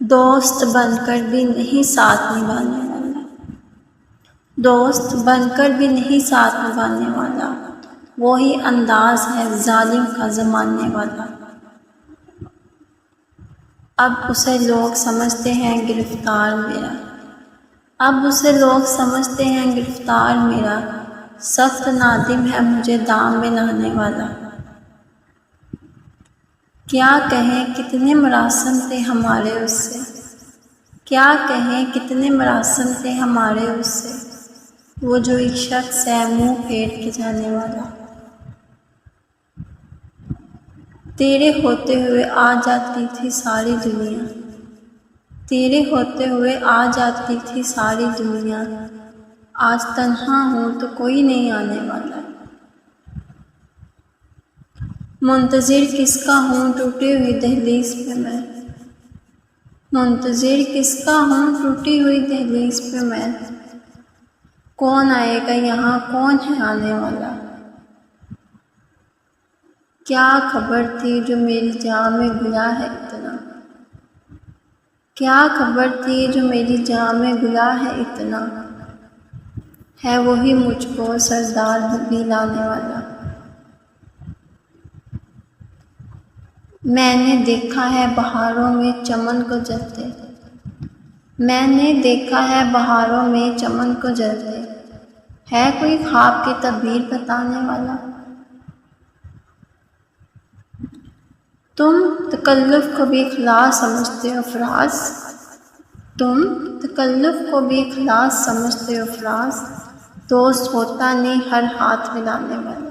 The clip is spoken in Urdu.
دوست بن کر بھی نہیں ساتھ نبھانے والا، دوست بن کر بھی نہیں ساتھ نبھانے والا، وہی انداز ہے ظالم کا زمانے والا۔ اب اسے لوگ سمجھتے ہیں گرفتار میرا، اب اسے لوگ سمجھتے ہیں گرفتار میرا، سخت نادم ہے مجھے دام میں لانے والا۔ کیا کہیں کتنے مراسم تھے ہمارے اس سے، کیا کہیں کتنے مراسم تھے ہمارے اس سے، وہ جو ایک شخص ہے منہ پھیر کے جانے والا۔ تیرے ہوتے ہوئے آ جاتی تھی ساری دنیا، تیرے ہوتے ہوئے آ جاتی تھی ساری دنیا، آج تنہا ہوں تو کوئی نہیں آنے والا۔ منتظر کس کا ہوں ٹوٹی ہوئی دہلیز پہ میں، منتظر کس کا ہوں ٹوٹی ہوئی دہلیز پہ میں، کون آئے گا یہاں کون ہے آنے والا۔ کیا خبر تھی جو میری جاں میں گیا ہے اتنا، کیا خبر تھی جو میری جاں میں گیا ہے اتنا، ہے وہی مجھ کو سردار بھی لانے والا۔ میں نے دیکھا ہے بہاروں میں چمن کو جلتے، میں نے دیکھا ہے بہاروں میں چمن کو جلتے، ہے کوئی خواب کی تعبیر بتانے والا۔ تم تکلف کو بھی اخلاص سمجھتے ہو فراز، تم تکلف کو بھی اخلاص سمجھتے ہو فراز، دوست ہوتا نہیں ہر ہاتھ ملانے والا۔